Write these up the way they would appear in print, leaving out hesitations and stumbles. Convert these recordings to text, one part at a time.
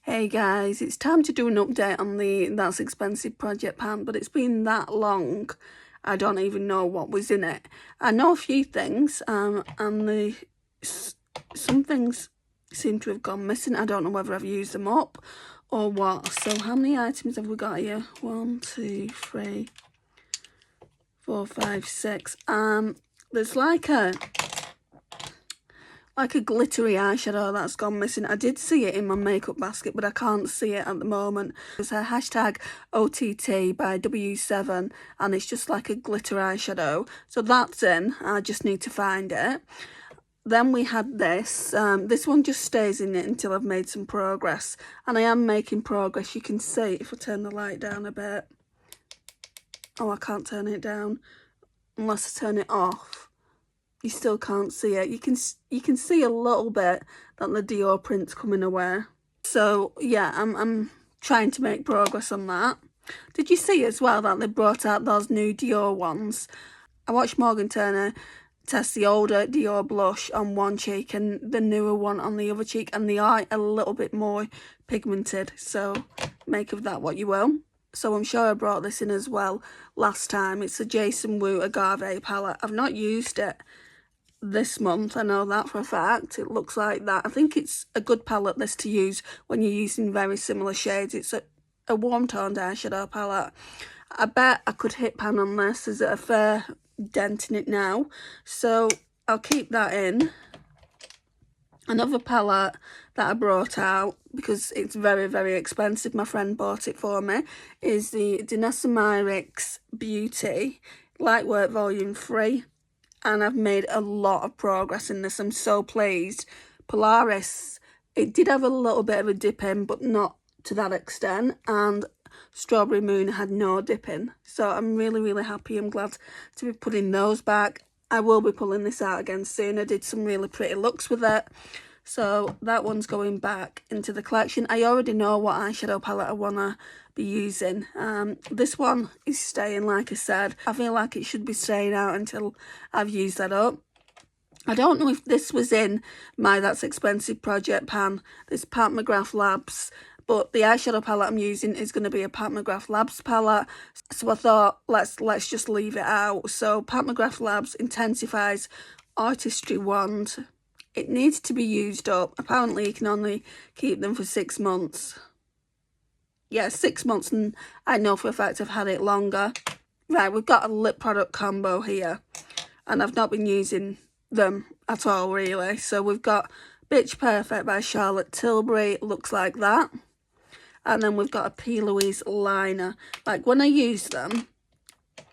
Hey guys, it's time to do an update on the That's Expensive project pan, but it's been that long, I don't even know what was in it. I know a few things, and some things seem to have gone missing. I don't know whether I've used them up or what. So how many items have we got here? 1, 2, 3, 4, 5, 6. There's like a glittery eyeshadow that's gone missing. I did see it in my makeup basket, but I can't see it at the moment. It's a hashtag OTT by W7, and it's just like a glitter eyeshadow. So that's in. I just need to find it. Then we had this. This one just stays in it until I've made some progress. And I am making progress. You can see if I turn the light down a bit. Oh, I can't turn it down unless I turn it off. You still can't see it. You can see a little bit that the Dior print's coming away. So yeah, I'm trying to make progress on that. Did you see as well that they brought out those new Dior ones? I watched Morgan Turner test the older Dior blush on one cheek and the newer one on the other cheek, and they are a little bit more pigmented, so make of that what you will. So I'm sure I brought this in as well last time. It's a Jason Wu Agave palette. I've not used it this month, I know that for a fact. It looks like that. I think it's a good palette this to use when you're using very similar shades. It's a warm toned eyeshadow palette. I bet I could hit pan on this. There's a fair dent in it now, so I'll keep that in. Another palette that I brought out because it's very, very expensive, my friend bought it for me, is the Danessa Myricks Beauty Lightwork Volume 3. And I've made a lot of progress in this. I'm so pleased. Polaris, it did have a little bit of a dip in, but not to that extent. And Strawberry Moon had no dip in. So I'm really, really happy. I'm glad to be putting those back. I will be pulling this out again soon. I did some really pretty looks with it. So that one's going back into the collection. I already know what eyeshadow palette I want to be using. This one is staying, like I said. I feel like it should be staying out until I've used that up. I don't know if this was in my That's Expensive project pan, this Pat McGrath Labs, but the eyeshadow palette I'm using is going to be a Pat McGrath Labs palette. So I thought, let's just leave it out. So Pat McGrath Labs Intensifies Artistry Wand. It needs to be used up. Apparently you can only keep them for 6 months. Yeah, 6 months, and I know for a fact I've had it longer. Right, we've got a lip product combo here, and I've not been using them at all, really. So we've got Bitch Perfect by Charlotte Tilbury. It looks like that. And then we've got a P. Louise liner. Like, when I use them,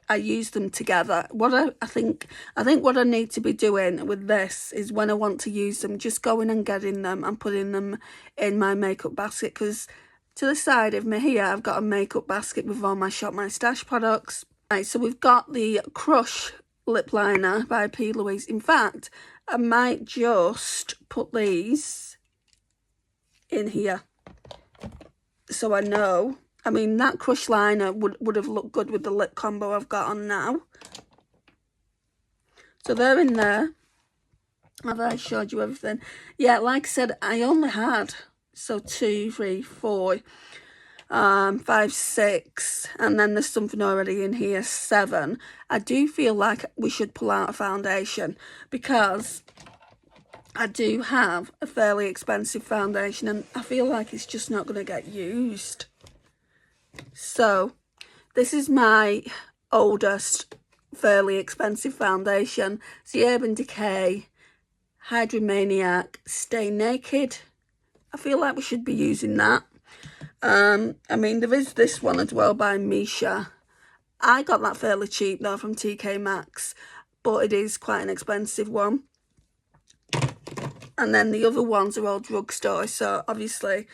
I use them together. What I think what I need to be doing with this is when I want to use them, just going and getting them and putting them in my makeup basket, because to the side of me here, I've got a makeup basket with all my Shop My Stash products. Right, so we've got the Crush lip liner by P. Louise. In fact, I might just put these in here, so I know. I mean, that Crush liner would have looked good with the lip combo I've got on now. So they're in there. Have I showed you everything? Yeah, like I said, I only had, so 2, 3, 4, 5, 6, and then there's something already in here, 7. I do feel like we should pull out a foundation, because I do have a fairly expensive foundation and I feel like it's just not going to get used. So this is my oldest fairly expensive foundation. It's the Urban Decay Hydromaniac Stay Naked. I feel like we should be using that. I mean, there is this one as well by Misha. I got that fairly cheap though from TK Maxx, but it is quite an expensive one. And then the other ones are all drugstore, so obviously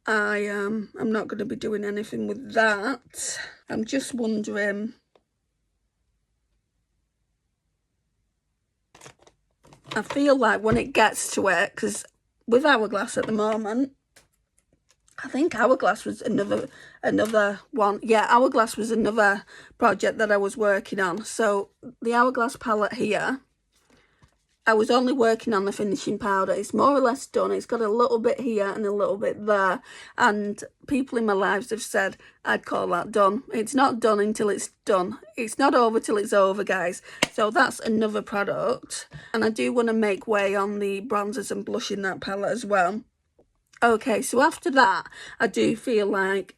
I'm not going to be doing anything with that. I'm just wondering, I feel like when it gets to it, because with Hourglass at the moment, I think Hourglass was another one. Yeah, Hourglass was another project that I was working on. So the Hourglass palette here I was only working on the finishing powder. It's more or less done. It's got a little bit here and a little bit there. And people in my lives have said I'd call that done. It's not done until it's done. It's not over till it's over, guys. So that's another product. And I do want to make way on the bronzers and blush in that palette as well. Okay, so after that, I do feel like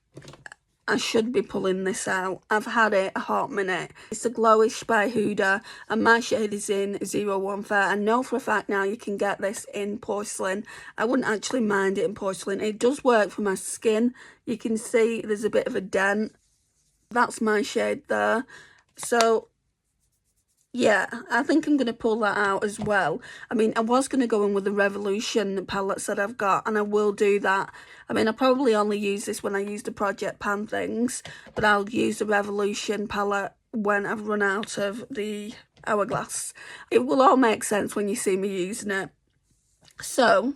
I should be pulling this out. I've had it a hot minute. It's the Glowish by Huda, and my shade is in 01 Fair. I know for a fact now you can get this in porcelain. I wouldn't actually mind it in porcelain. It does work for my skin. You can see there's a bit of a dent. That's my shade there. So yeah, I think I'm going to pull that out as well. I mean, I was going to go in with the Revolution palettes that I've got, and I will do that. I mean, I probably only use this when I use the Project Pan things, but I'll use the Revolution palette when I've run out of the Hourglass. It will all make sense when you see me using it. So,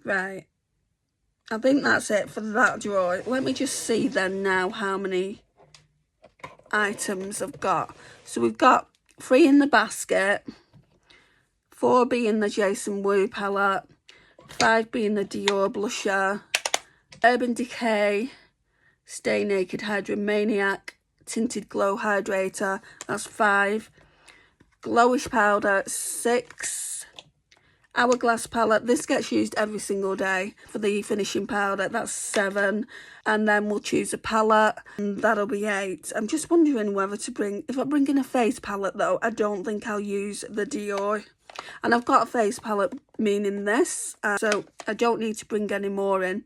right, I think that's it for that drawer. Let me just see then now how many items I've got. So we've got 3 in the basket, 4 being the Jason Wu palette, 5 being the Dior blusher, Urban Decay Stay Naked Hydromaniac Tinted Glow Hydrator, that's 5, Glowish powder 6, Hourglass palette, this gets used every single day for the finishing powder, that's 7, and then we'll choose a palette and that'll be 8. I'm just wondering whether to bring, if I bring in a face palette though, I don't think I'll use the Dior. And I've got a face palette, meaning this, so I don't need to bring any more in,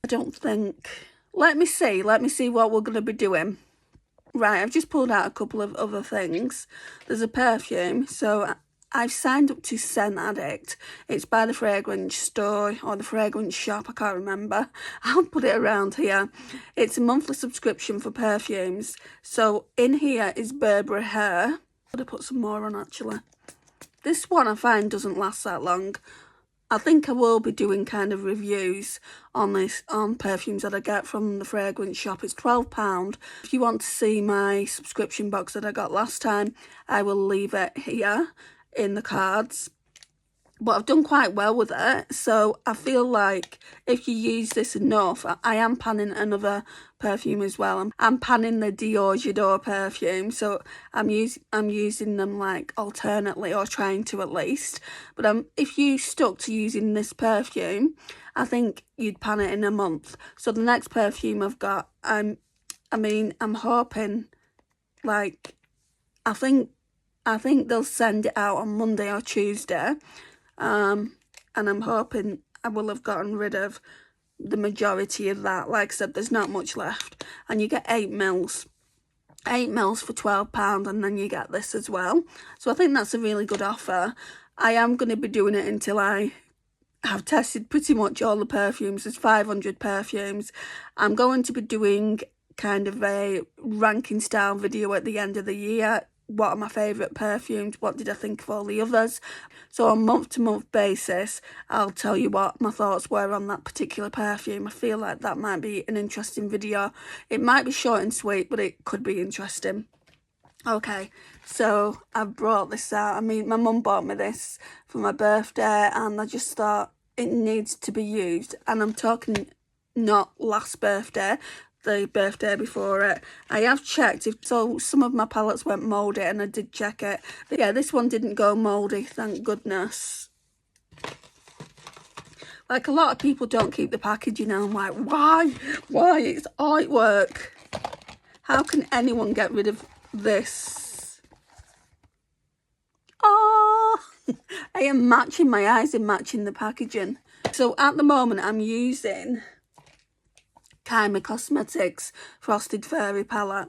I don't think. Let me see what we're going to be doing. Right, I've just pulled out a couple of other things. There's a perfume, so I've signed up to Scent Addict. It's by the fragrance store or the fragrance shop, I can't remember. I'll put it around here. It's a monthly subscription for perfumes. So in here is Burberry Hair. I'm going to put some more on actually. This one I find doesn't last that long. I think I will be doing kind of reviews on this, on perfumes that I get from the fragrance shop. It's £12. If you want to see my subscription box that I got last time, I will leave it here in the cards. But I've done quite well with it, so I feel like if you use this enough, I am panning another perfume as well. I'm panning the Dior J'adore perfume, so I'm using them like alternately, or trying to at least. But if you stuck to using this perfume, I think you'd pan it in a month. So the next perfume I've got, I'm hoping, like, I think they'll send it out on Monday or Tuesday. And I'm hoping I will have gotten rid of the majority of that. Like I said, there's not much left. And you get 8 mils. 8 mils for £12, and then you get this as well. So I think that's a really good offer. I am going to be doing it until I have tested pretty much all the perfumes. There's 500 perfumes. I'm going to be doing kind of a ranking style video at the end of the year. What are my favourite perfumes? What did I think of all the others? So on month-to-month basis, I'll tell you what my thoughts were on that particular perfume. I feel like that might be an interesting video. It might be short and sweet, but it could be interesting. Okay, so I've brought this out. I mean, my mum bought me this for my birthday, and I just thought it needs to be used. And I'm talking not last birthday, the birthday before it. I have checked, so some of my palettes went mouldy, and I did check it. But yeah, this one didn't go mouldy, thank goodness. Like, a lot of people don't keep the packaging, and I'm like, why? It's artwork. How can anyone get rid of this? Oh, I am matching, my eyes are matching the packaging. So at the moment I'm using Kyma Cosmetics Frosted Fairy palette.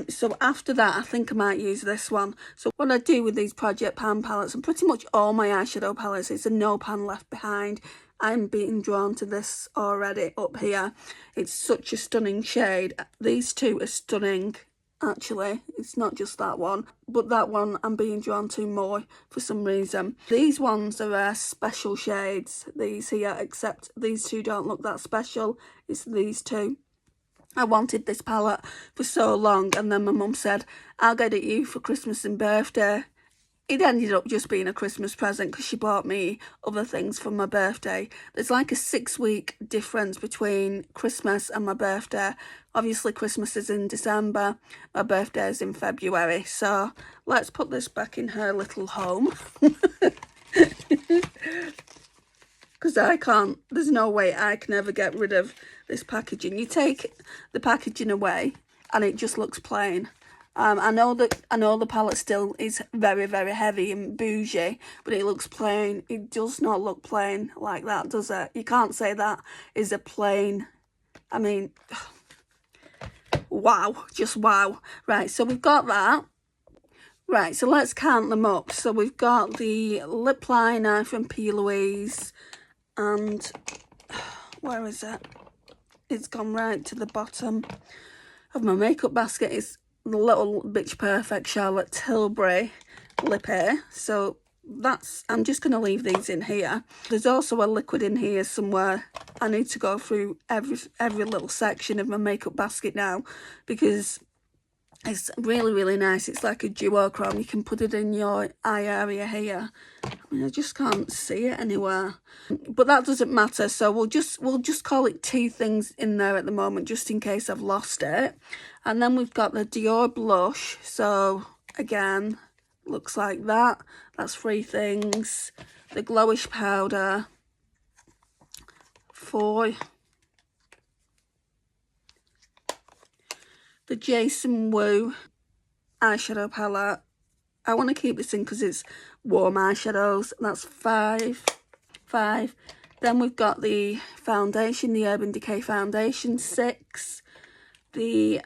So after that, I think I might use this one. So what I do with these Project Pan palettes, and pretty much all my eyeshadow palettes, it's a no pan left behind. I'm being drawn to this already up here. It's such a stunning shade. These two are stunning, actually. It's not just that one, but that one I'm being drawn to more for some reason. These ones are special shades, these here, except these two don't look that special. It's these two. I wanted this palette for so long, and then my mum said, I'll get it you for Christmas and birthday. It ended up just being a Christmas present because she bought me other things for my birthday. There's like a 6-week difference between Christmas and my birthday. Obviously Christmas is in December, my birthday is in February. So let's put this back in her little home. Because I can't, there's no way I can ever get rid of this packaging. You take the packaging away and it just looks plain. I know the palette still is very, very heavy and bougie, but it looks plain. It does not look plain like that, does it? You can't say that is a plain, I mean, wow, just wow. Right, so we've got that. Right, so let's count them up. So we've got the lip liner from P. Louise, and where is it? It's gone right to the bottom of my makeup basket. It's the Little Bitch Perfect Charlotte Tilbury lippy. So that's, I'm just going to leave these in here. There's also a liquid in here somewhere. I need to go through every little section of my makeup basket now, because it's really, really nice. It's like a duochrome. You can put it in your eye area here. I mean, I just can't see it anywhere. But that doesn't matter. So we'll just call it 2 things in there at the moment, just in case I've lost it. And then we've got the Dior blush. So again, looks like that. That's 3 things. The glowish powder. 4. The Jason Wu eyeshadow palette. I want to keep this in because it's warm eyeshadows. That's 5. Then we've got the foundation, the Urban Decay foundation, 6. The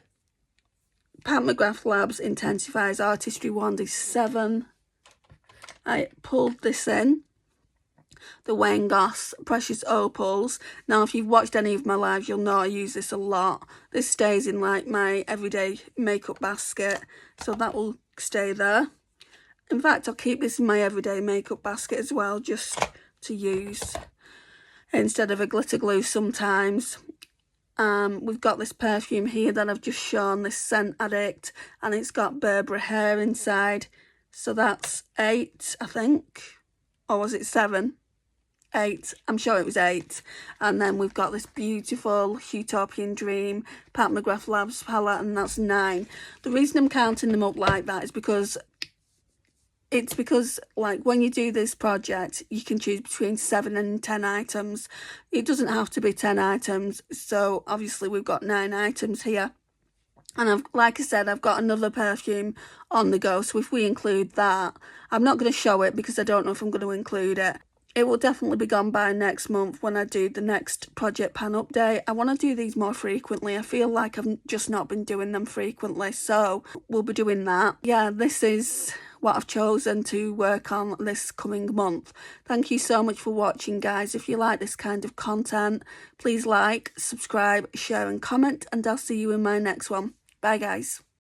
Pat McGrath Labs Intensifies Artistry wand is 7. I pulled this in. The Wayne Goss Precious Opals. Now, if you've watched any of my lives, you'll know I use this a lot. This stays in like my everyday makeup basket, so that will stay there. In fact, I'll keep this in my everyday makeup basket as well, just to use instead of a glitter glue sometimes. We've got this perfume here that I've just shown, this Scent Addict, and it's got Burberry hair inside. So that's 8, I think. Or was it 7? 8. I'm sure it was 8. And then we've got this beautiful Utopian Dream Pat McGrath Labs palette, and that's 9. The reason I'm counting them up like that is because like when you do this project, you can choose between 7 and 10 items. It doesn't have to be 10 items. So obviously we've got 9 items here. And like I said, I've got another perfume on the go. So if we include that, I'm not going to show it because I don't know if I'm going to include it. It will definitely be gone by next month when I do the next project pan update. I want to do these more frequently. I feel like I've just not been doing them frequently. So we'll be doing that. Yeah, this is what I've chosen to work on this coming month. Thank you so much for watching, guys. If you like this kind of content, please like, subscribe, share and comment, and I'll see you in my next one. Bye, guys.